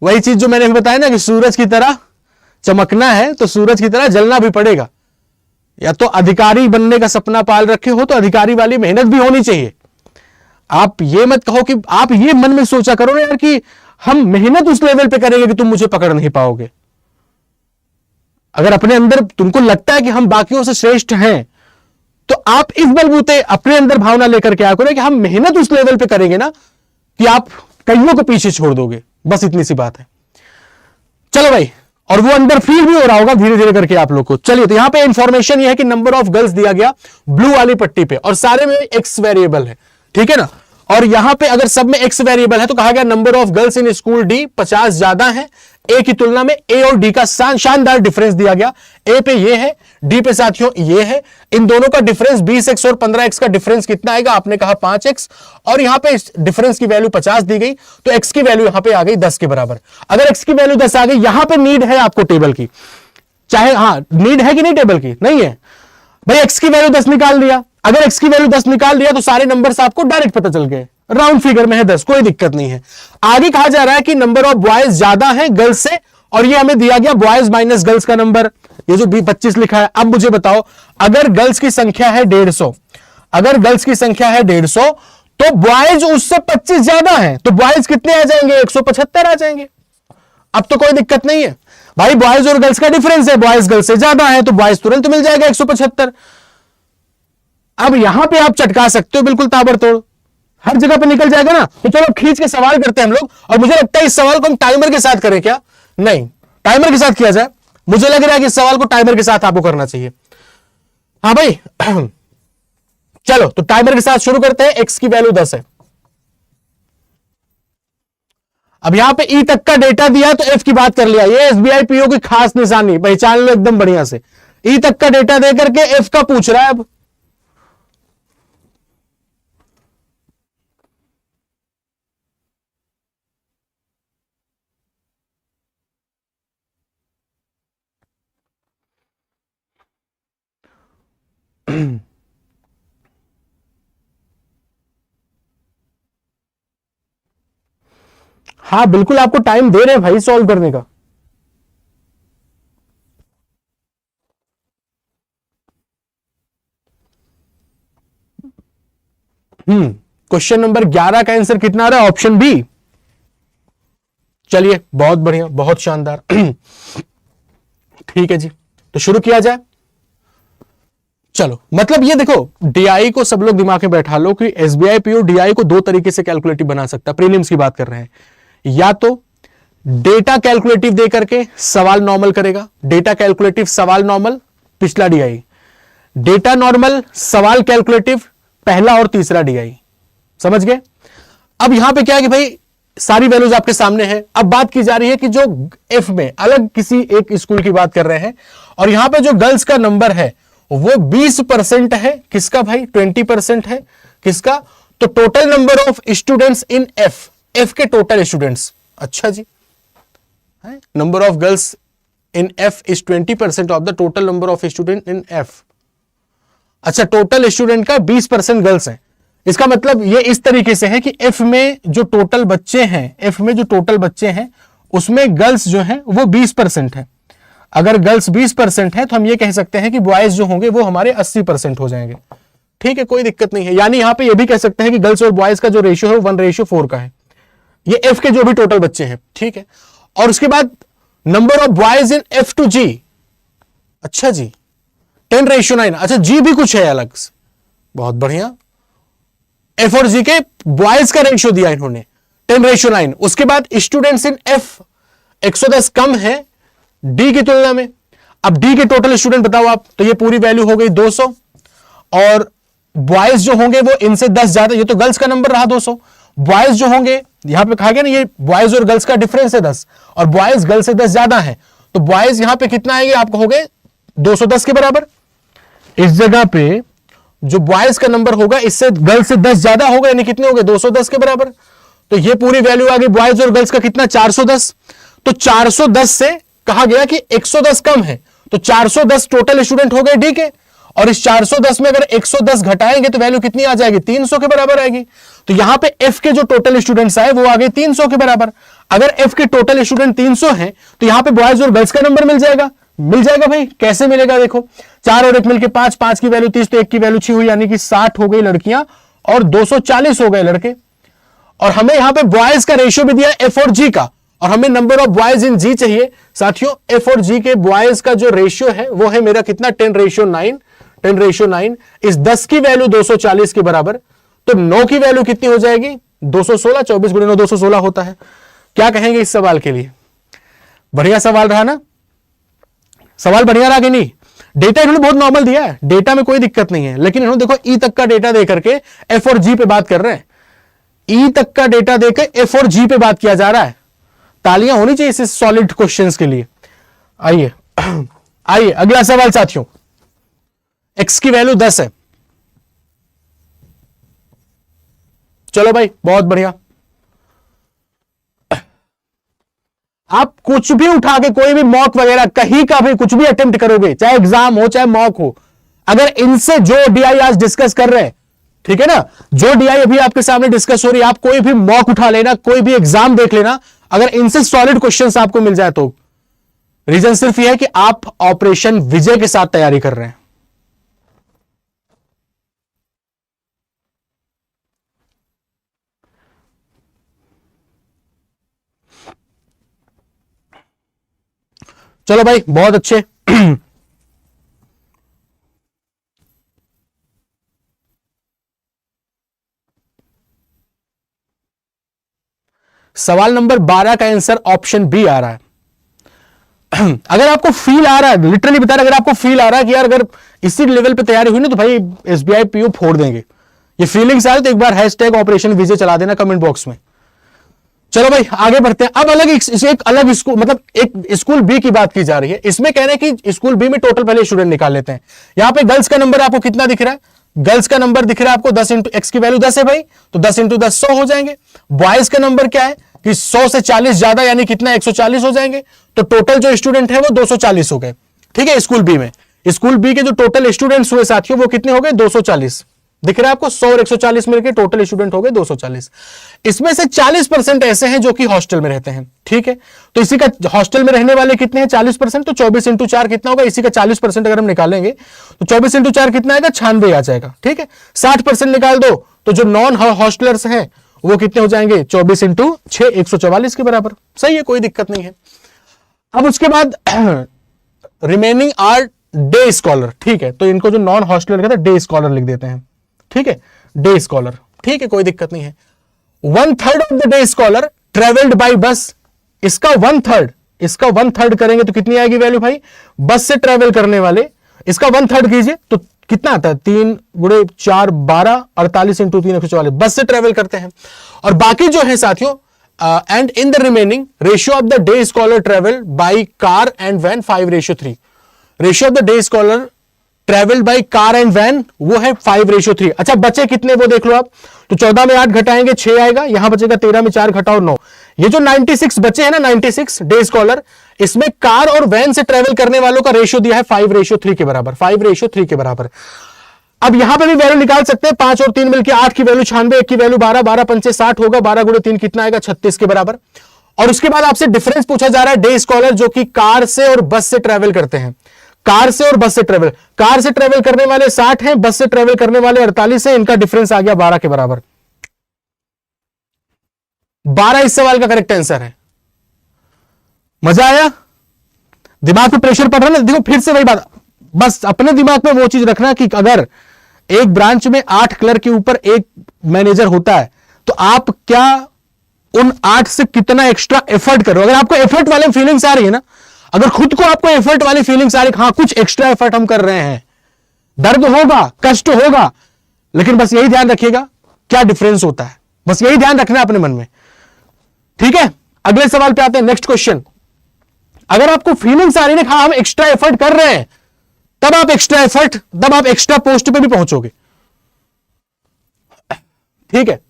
वही चीज जो मैंने बताया ना कि सूरज की तरह चमकना है तो सूरज की तरह जलना भी पड़ेगा। या तो अधिकारी बनने का सपना पाल रखे हो तो अधिकारी वाली मेहनत भी होनी चाहिए। आप ये मत कहो कि आप ये मन में सोचा करो ना यार कि हम मेहनत उस लेवल पे करेंगे कि तुम मुझे पकड़ नहीं पाओगे। अगर अपने अंदर तुमको लगता है कि हम बाकियों से श्रेष्ठ हैं तो आप इस बलबूते अपने अंदर भावना लेकर के आया करो कि हम मेहनत उस लेवल पे करेंगे ना कि आप कईयों को पीछे छोड़ दोगे। बस इतनी सी बात है। चलो भाई, और वो अंदर फील भी हो रहा होगा धीरे धीरे करके आप लोग को। चलिए, तो यहां पे इंफॉर्मेशन ये है कि नंबर ऑफ गर्ल्स दिया गया ब्लू वाली पट्टी पे और सारे में एक्स वेरिएबल है, ठीक है ना। और यहां पे अगर सब में एक्स वेरिएबल है तो कहा गया number of girls in school D 50 ज्यादा है ए की तुलना में। ए और डी का शानदार डिफरेंस दिया गया। ए पे ये है, डी पे साथियों ये है। इन दोनों का डिफरेंस 20x और 15x का डिफरेंस कितना आएगा? आपने कहा 5x, और यहां पे डिफरेंस की वैल्यू 50 दी गई तो x की वैल्यू यहां पे आ गई 10 के बराबर। अगर x की वैल्यू 10 आ गई, यहां पे नीड है आपको टेबल की, चाहे नीड है कि नहीं टेबल की? नहीं है भाई। x की वैल्यू 10 निकाल लिया। अगर x की वैल्यू 10 निकाल लिया तो सारे नंबर्स आपको डायरेक्ट पता चल गए, राउंड फिगर में है 10, कोई दिक्कत नहीं है। आगे कहा जा रहा है कि नंबर ऑफ बॉयज ज्यादा है गर्ल्स से, और ये हमें दिया गया बॉयज माइनस गर्ल्स का नंबर, ये जो 25 लिखा है। अब मुझे बताओ, अगर गर्ल्स की संख्या है 150, अगर गर्ल्स की संख्या है 150 तो बॉयज उससे 25 ज्यादा है, तो बॉयज कितने आ जाएंगे? 175 आ जाएंगे। अब तो कोई दिक्कत नहीं है भाई, बॉयज और गर्ल्स का डिफरेंस है, बॉयज गर्ल्स से ज्यादा है तो बॉयज तुरंत मिल जाएगा 175। अब यहां पे आप चटका सकते हो बिल्कुल ताबड़तोड़, हर जगह पे निकल जाएगा ना। तो चलो खींच के सवाल करते हैं हम लोग, और मुझे लगता है इस सवाल को हम टाइमर के साथ करें क्या? नहीं, टाइमर के साथ किया जाए। मुझे लग रहा है कि इस सवाल को टाइमर के साथ आपको करना चाहिए। हाँ भाई चलो, तो टाइमर के साथ शुरू करते हैं। एक्स की वैल्यू 10 है। अब यहां पे ई तक का डेटा दिया तो एफ की बात कर लिया। ये एसबीआई पीओ की खास निशानी, पहचान लो एकदम बढ़िया से। ई तक का डेटा देकर के एफ का पूछ रहा है। अब हाँ बिल्कुल, आपको टाइम दे रहे हैं भाई सॉल्व करने का। क्वेश्चन नंबर 11 का आंसर कितना आ रहा है? Option B. चलिए, बहुत बढ़िया, बहुत शानदार ठीक है जी, तो शुरू किया जाए। चलो, मतलब ये देखो, डीआई को सब लोग दिमाग में बैठा लो कि एसबीआई पीओ डीआई को दो तरीके से कैलकुलेटिव बना सकता है। प्रीलिम्स की बात कर रहे हैं, या तो डेटा कैलकुलेटिव दे करके सवाल नॉर्मल करेगा, डेटा कैलकुलेटिव सवाल नॉर्मल, पिछला डीआई, डेटा नॉर्मल सवाल कैलकुलेटिव, पहला और तीसरा डीआई। समझ गए? अब यहां पे क्या है कि भाई सारी वैल्यूज आपके सामने है। अब बात की जा रही है कि जो एफ में अलग किसी एक स्कूल की बात कर रहे हैं, और यहां पे जो गर्ल्स का नंबर है वो 20% है। किसका भाई? 20% है। किसका? तो total number of students in F, F के टोटल स्टूडेंट्स। अच्छा जी, number of girls in F is 20% of the total number of student in F. अच्छा, टोटल स्टूडेंट का 20% गर्ल्स है। इसका मतलब ये इस तरीके से है कि एफ में जो टोटल बच्चे हैं, एफ में जो टोटल बच्चे हैं उसमें गर्ल्स जो है वो 20% है। अगर गर्ल्स 20% है तो हम ये कह सकते हैं कि बॉयज जो होंगे वो हमारे 80% हो जाएंगे। ठीक है, कोई दिक्कत नहीं है। यानी यहां पे ये भी कह सकते हैं कि गर्ल्स और बॉयज का जो रेशियो है 1:4 का है, ये एफ के जो भी टोटल बच्चे हैं। ठीक है, और उसके बाद number of boys in F to G. अच्छा जी, 10:9। अच्छा, जी भी कुछ है अलग से, बहुत बढ़िया। एफ और जी के बॉयज का रेशियो दिया इन्होंने 10:9। उसके बाद स्टूडेंट्स इन एफ 110 कम है डी की तुलना में। अब डी के टोटल स्टूडेंट बताओ आप, तो ये पूरी वैल्यू हो गई 200, और बॉयज जो होंगे वो इनसे 10 ज्यादा। ये तो गर्ल्स का नंबर रहा 200, बॉयज जो होंगे यहां पे कहा गया ना, ये बॉयज और गर्ल्स का डिफरेंस है 10, और बॉयज गर्ल्स से 10 ज्यादा है, तो बॉयज यहां पे कितना आएंगे? आपको हो गए 210 के बराबर। इस जगह पे जो बॉयज का नंबर होगा इससे गर्ल्स से 10 ज्यादा होगा, यानी कितने हो गए? 210 के बराबर। तो ये पूरी वैल्यू आ गई बॉयज और गर्ल्स का कितना? 410। तो 410 से कहा गया कि 110 कम है, तो 410 टोटल स्टूडेंट हो गए डी के, और इस 410 में अगर 110 घटाएंगे तो वैल्यू कितनी आ जाएगी? 300 के बराबर आएगी। तो यहां पे एफ के जो टोटल स्टूडेंट्स आए वो आ गए 300 के बराबर। अगर एफ के टोटल स्टूडेंट 300 हैं तो यहां पे बॉयज और गर्ल्स का नंबर मिल जाएगा। मिल जाएगा भाई, कैसे मिलेगा? देखो 4 और 1 मिलकर 5, 5 की वैल्यू 30 तो 1 की वैल्यू 6 हुई, यानी कि 60 हो गई लड़कियां और 240 हो गए लड़के। और हमें यहां पे बॉयज का रेशियो भी दिया एफ और जी का, और हमें नंबर ऑफ बॉयज इन जी चाहिए साथियों। एफ और जी के बॉयज का जो रेशियो है वो है मेरा कितना? 10:9। 10:9 इस 10 की वैल्यू 240 के बराबर, तो 9 की वैल्यू कितनी हो जाएगी? 216। 24 गुणे 9 216 होता है। क्या कहेंगे इस सवाल के लिए? बढ़िया सवाल रहा ना? सवाल बढ़िया रहा कि नहीं? डेटा इन्होंने बहुत नॉर्मल दिया है, डेटा में कोई दिक्कत नहीं है, लेकिन इन्होंने देखो ई तक का डेटा देकर के एफ और जी पे बात कर रहे हैं। ई तक का डेटा देकर एफ और जी पे बात किया जा रहा है। तालियां होनी चाहिए इस सॉलिड क्वेश्चंस के लिए। आइए आइए अगला सवाल साथियों। एक्स की वैल्यू 10 है। चलो भाई बहुत बढ़िया। आप कुछ भी उठा के कोई भी मॉक वगैरह कहीं का भी कुछ भी अटेम्प्ट करोगे, चाहे एग्जाम हो चाहे मॉक हो, अगर इनसे जो डीआई आज डिस्कस कर रहे हैं, ठीक है ना, जो डीआई अभी आपके सामने डिस्कस हो रही है, आप कोई भी मॉक उठा लेना, कोई भी एग्जाम देख लेना, अगर इनसे सॉलिड क्वेश्चंस आपको मिल जाए तो रीजन सिर्फ यह है कि आप ऑपरेशन विजय के साथ तैयारी कर रहे हैं। चलो भाई बहुत अच्छे। सवाल नंबर 12 का आंसर ऑप्शन बी आ रहा है। अगर आपको फील आ रहा है, लिटरली बता रहा है, अगर आपको फील आ रहा है कि यार अगर इसी लेवल पे तैयारी हुई ना तो भाई एसबीआई पीओ फोड़ देंगे, ये फीलिंग्स आए तो एक बार हैशटैग ऑपरेशन विजय चला देना कमेंट बॉक्स में। चलो भाई आगे बढ़ते हैं। अब एक अलग स्कूल, मतलब एक स्कूल बी की बात की जा रही है। इसमें कह रहे हैं कि स्कूल बी में टोटल पहले स्टूडेंट निकाल लेते हैं। यहां पे गर्ल्स का नंबर आपको कितना दिख रहा है? गर्ल्स का नंबर दिख रहा है आपको 10 इंटू एक्स की वैल्यू 10 है भाई, तो 10 इंटू 10 100 हो जाएंगे। बॉयज का नंबर क्या है कि 100 से 40 ज्यादा, यानी कितना? 140 हो जाएंगे। तो टोटल जो स्टूडेंट है वो 240 हो गए। ठीक है, स्कूल बी में, स्कूल बी के जो टोटल स्टूडेंट्स हुए साथियों वो कितने हो गए? 240 दिख रहा है आपको। 100 और 140 मिलकर टोटल स्टूडेंट हो गए 240। इसमें से 40% ऐसे हैं जो कि हॉस्टल में रहते हैं। ठीक है, तो इसी का हॉस्टल में रहने वाले कितने हैं? 40%। तो 24 इंटू 4 कितना होगा? इसी का 40% अगर हम निकालेंगे तो 24 इंटू 4 कितना आएगा? 96 आ जाएगा। ठीक है, 60% निकाल दो तो जो नॉन हॉस्टलर्स हैं वो कितने हो जाएंगे? 24 इंटू 6 144 के बराबर। सही है, कोई दिक्कत नहीं है। अब उसके बाद रिमेनिंग आर डे स्कॉलर। ठीक है, तो इनको जो नॉन हॉस्टलर कहते हैं डे स्कॉलर लिख देते हैं। ठीक है, डे स्कॉलर, ठीक है, कोई दिक्कत नहीं है। 1/3 of the day scholar travelled by बस। इसका 1/3 करेंगे तो कितनी आएगी वैल्यू भाई? बस से ट्रेवल करने वाले, इसका 1/3 कीजिए तो कितना आता है? 3 गुणे 4 12, 48 इंटू 3 144 बस से ट्रेवल करते हैं। और बाकी जो है साथियों, and in the remaining ratio of the day scholar travel by car and van 5:3। Ratio of the day scholar travel by car and van वो है 5:3। अच्छा बचे कितने वो देख लो आप, तो 14 में 8 घटाएंगे 6 आएगा, यहां बचेगा 13 में 4 घटाओ 9। ये जो 96 बचे हैं ना, 96 डे स्कॉलर, इसमें कार और वैन से ट्रेवल करने वालों का रेशियो दिया है 5:3 के बराबर। 5:3 के बराबर। अब यहां पे भी वैल्यू निकाल सकते हैं। 5 और 3 मिलकर 8 की वैल्यू 96, 1 की वैल्यू 12, 12 पंचे 60 होगा, 12 गुणे 3 कितना आएगा? 36 के बराबर। और उसके बाद आपसे डिफरेंस पूछा जा रहा है डे स्कॉलर जो कि कार से और बस से ट्रेवल करते हैं। कार से और बस से ट्रेवल, कार से ट्रेवल करने वाले 60 हैं, बस से ट्रेवल करने वाले 48 हैं, इनका डिफरेंस आ गया 12 के बराबर। 12 इस सवाल का करेक्ट आंसर है। मजा आया? दिमाग पे प्रेशर पड़ रहा है ना? देखो फिर से वही बात, बस अपने दिमाग में वो चीज रखना कि अगर एक ब्रांच में 8 क्लर्क के ऊपर एक मैनेजर होता है तो आप क्या उन 8 से कितना एक्स्ट्रा एफर्ट करो। अगर आपको एफर्ट वाले फीलिंग्स आ रही है ना, अगर खुद को आपको एफर्ट वाली फीलिंग्स आ रही है, हाँ कुछ एक्स्ट्रा एफर्ट हम कर रहे हैं, दर्द होगा, कष्ट होगा, लेकिन बस यही ध्यान रखिएगा क्या डिफरेंस होता है, बस यही ध्यान रखना अपने मन में। ठीक है, अगले सवाल पे आते हैं, नेक्स्ट क्वेश्चन। अगर आपको फीलिंग्स आ रही है हाँ हम एक्स्ट्रा एफर्ट कर रहे हैं, तब आप एक्स्ट्रा पोस्ट पे भी पहुंचोगे। ठीक है,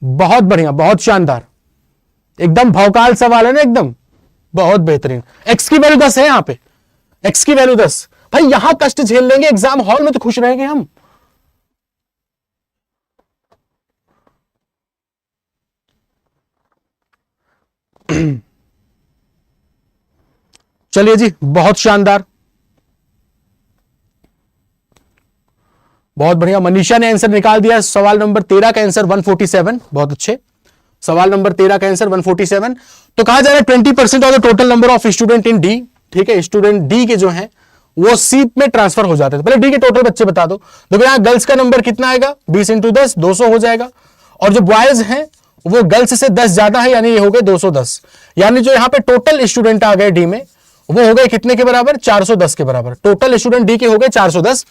बहुत बढ़िया, बहुत शानदार, एकदम भौकाल सवाल है ना, एकदम बहुत बेहतरीन। एक्स की वैल्यू 10 है यहां पे, एक्स की वैल्यू 10। भाई यहां कष्ट झेल लेंगे, एग्जाम हॉल में तो खुश रहेंगे हम। चलिए जी, बहुत शानदार, बहुत बढ़िया। मनीषा ने आंसर निकाल दिया। सवाल नंबर 13 का आंसर 147, बहुत अच्छे। सवाल नंबर 13 का आंसर 147। तो कहा जा रहा है 20% of the total number of student in D, ठीक है, स्टूडेंट डी के जो हैं वो सी में ट्रांसफर हो जाते हैं। पहले डी के टोटल बच्चे बता दो। देखो यहां गर्ल्स का नंबर कितना आएगा, 20 इंटू 10, 200 हो जाएगा। और जो बॉयज हैं वो गर्ल्स से 10 ज्यादा है, यानी ये हो गए 210। यानी जो यहां पे टोटल स्टूडेंट आ गए डी में वो हो गए कितने के बराबर, 410 के बराबर। टोटल स्टूडेंट डी के हो गए 410।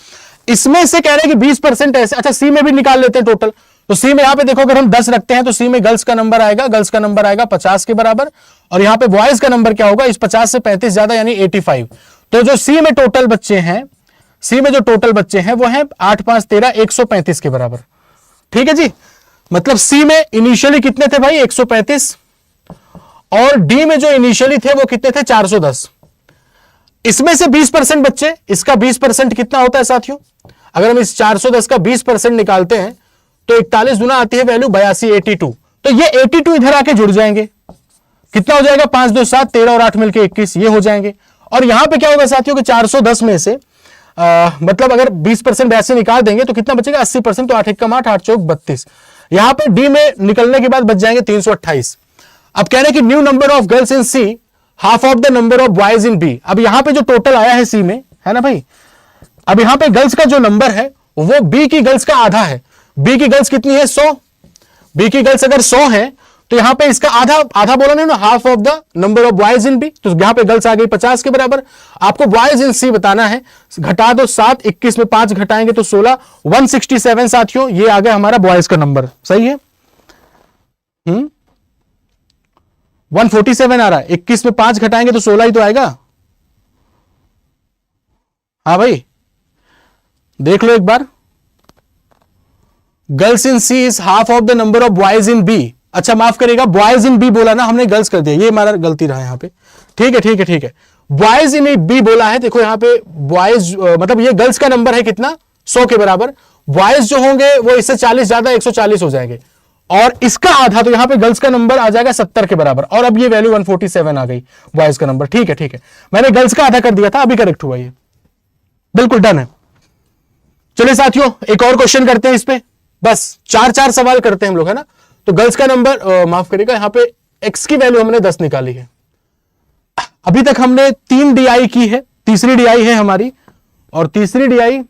इसमें से कह रहे हैं कि 20% ऐसे, अच्छा सी में भी निकाल लेते हैं टोटल। तो सी में यहां पे देखो, अगर हम 10 रखते हैं तो सी में गर्ल्स का नंबर आएगा, 50 के बराबर। और यहां पे बॉयज का नंबर क्या होगा, इस 50 से 35 ज्यादा, यानी 85। तो जो सी में टोटल बच्चे हैं, सी में जो टोटल बच्चे हैं वो हैं 8 5 13 135 के बराबर। ठीक है जी, मतलब सी में इनिशियली कितने थे भाई, 135। और डी में जो इनिशियली थे वो कितने थे, 410। इसमें से 20% बच्चे, इसका 20% कितना होता है साथियों, अगर हम इस 410 का 20% निकालते हैं तो 41 गुना आती है वैल्यू 82, 82। तो ये 82 इधर आके जुड़ जाएंगे, कितना हो जाएगा, 5 2 7 13 और 8 मिलके 21, ये हो जाएंगे। और यहां पे क्या होगा साथियों कि 410 में से मतलब अगर 20% वैसे निकाल देंगे तो कितना बचेगा, 80%। तो 8 1 8 8 चौक 32। यहां पे डी में निकलने के बाद बच जाएंगे 328। अब कह रहे हैं कि new number of girls in C half of the number of boys in B. अब यहां पे जो टोटल आया है सी में, है ना भाई, अब यहां पे गर्ल्स का जो नंबर है वो बी की गर्ल्स का आधा है। बी की गर्ल्स कितनी है, 100। बी की गर्ल्स अगर 100 है तो यहां पे इसका आधा, आधा बोला नहीं ना, half of the number of boys in B. तो यहां पे गर्ल्स आ गई 50 के बराबर। आपको बॉयज इन सी बताना है, घटा दो 7, 21 में 5 घटाएंगे तो 16, 167 साथियों, ये आ गया हमारा बॉयज का नंबर। सही है, 147 आ रहा है, 21 में 5 घटाएंगे तो 16 ही तो आएगा। हाँ भाई देख लो एक बार, girls in C is half of the number of boys in B. अच्छा माफ करिएगा, बॉयज इन बी बोला ना हमने, गर्ल्स कर दिया, ये हमारा गलती रहा यहां पे। ठीक है ठीक है ठीक है, बॉयज इन बी बोला है। देखो यहां पे बॉयज मतलब ये गर्ल्स का नंबर है कितना, 100 के बराबर। बॉयज जो होंगे वो इससे 40 ज्यादा, 140 हो जाएंगे। और इसका आधा, तो यहां पे गर्ल्स का नंबर आ जाएगा 70 के बराबर। और अब ये वैल्यू 147 आ गई बॉयज का नंबर। ठीक है ठीक है, मैंने गर्ल्स का आधा कर दिया था, अभी करेक्ट हुआ ये, बिल्कुल डन है। चलिए साथियों एक और क्वेश्चन करते हैं इस पे, बस 4 सवाल करते हैं हम लोग, है ना। तो गर्ल्स का नंबर माफ करिएगा, यहां पे एक्स की वैल्यू हमने 10 निकाली है। अभी तक हमने 3 डीआई की है, तीसरी डीआई है हमारी। और तीसरी डीआई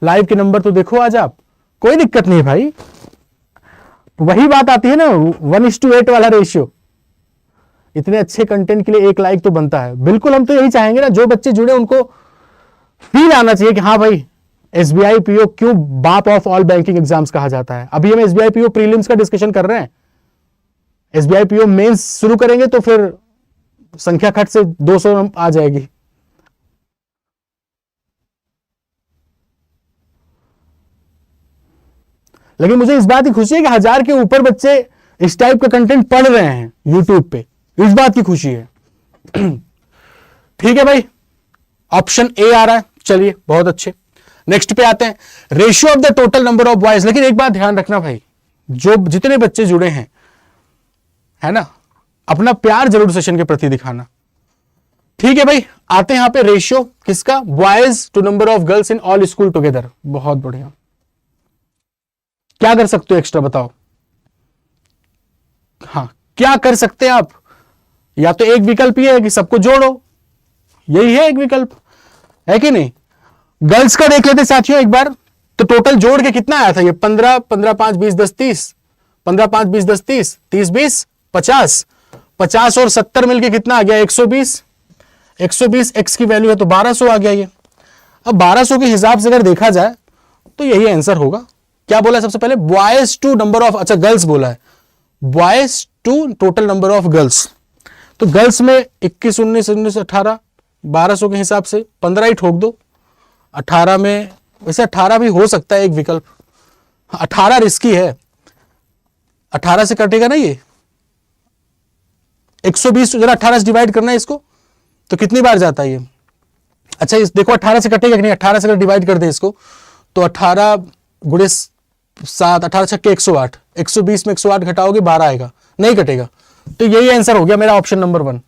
लाइव के नंबर तो देखो आज आप, कोई दिक्कत नहीं भाई, वही बात आती है ना 1:8 वाला रेशियो। इतने अच्छे कंटेंट के लिए 1 लाइक तो बनता है। बिल्कुल हम तो यही चाहेंगे ना, जो बच्चे जुड़े उनको फील आना चाहिए कि हाँ भाई एसबीआई पीओ क्यों बाप ऑफ ऑल बैंकिंग एग्जाम्स कहा जाता है। अभी हम एसबीआई पीओ प्रीलिम्स का डिस्कशन कर रहे हैं, एसबीआई पीओ मेंस शुरू करेंगे तो फिर संख्या खट से 200 आ जाएगी। लेकिन मुझे इस बात की खुशी है कि 1000 के ऊपर बच्चे इस टाइप का कंटेंट पढ़ रहे हैं यूट्यूब पे, इस बात की खुशी है। ठीक है भाई, ऑप्शन ए आ रहा है। चलिए बहुत अच्छे, नेक्स्ट पे आते हैं, ratio of the total number of boys. लेकिन एक बात ध्यान रखना भाई, जो जितने बच्चे जुड़े हैं, है ना, अपना प्यार जरूर सेशन के प्रति दिखाना। ठीक है भाई, आते हैं यहां पे रेशियो किसका, boys to number of girls in all school together. बहुत बढ़िया, क्या कर सकते हो एक्स्ट्रा बताओ। हाँ क्या कर सकते हैं आप, या तो एक विकल्प ये है कि सबको जोड़ो, यही है एक विकल्प, है कि नहीं। गर्ल्स का देख लेते साथियों एक बार, तो टोटल जोड़ के कितना आया था ये, 15 15 5 20 10 30, 15 5 20 10 30, 30 20 50, 50 और 70 मिलके कितना आ गया, 120। 120 एक्स की वैल्यू है तो 1200 आ गया ये। अब 1200 के हिसाब से अगर देखा जाए तो यही आंसर होगा। क्या बोला सबसे पहले, बॉयज टू नंबर ऑफ, अच्छा गर्ल्स बोला है, boys to total number of girls. तो गर्ल्स में 21 19 19 18, 1200 के हिसाब से 15 ही ठोक दो। 18 में, वैसे 18 भी हो सकता है एक विकल्प, 18 रिस्की है, 18 से कटेगा ना ये, 120 जरा 18 से डिवाइड करना है इसको तो कितनी बार जाता है ये। अच्छा इस देखो 18 से कटेगा कि नहीं, 18 से अगर डिवाइड कर दे इसको तो 18 × 7, 18 छक्के 108, 120 में 108 घटाओगे 12 आएगा, नहीं कटेगा। तो यही आंसर हो गया मेरा ऑप्शन नंबर 1।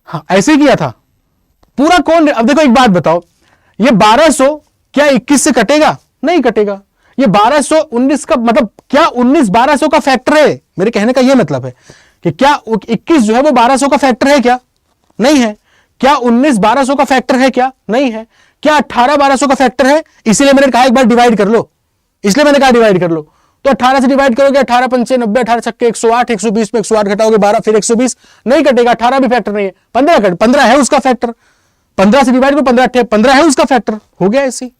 हाँ ऐसे ही किया था पूरा कौन। अब देखो एक बात बताओ, ये 1200 क्या 21 से कटेगा? नहीं कटेगा। ये 1219 का मतलब क्या 19 1200 का फैक्टर है? मेरे कहने का यह मतलब है कि क्या 21 जो है वो 1200 का फैक्टर है क्या? नहीं है। क्या 19 1200 का फैक्टर है क्या? नहीं है। क्या 18 1200 का फैक्टर है? इसीलिए मैंने कहा एक बार डिवाइड कर लो, इसलिए मैंने कहा डिवाइड कर लो। तो 18 से डिवाइड करोगे 18 पंचे 90, 18 छक्के 108, 120 में 108 घटाओगे 12 फिर 120, नहीं कटेगा। 18 भी फैक्टर नहीं है, 15 है उसका फैक्टर। 15 से डिवाइड करो 15 है उसका फैक्टर, हो गया ऐसे।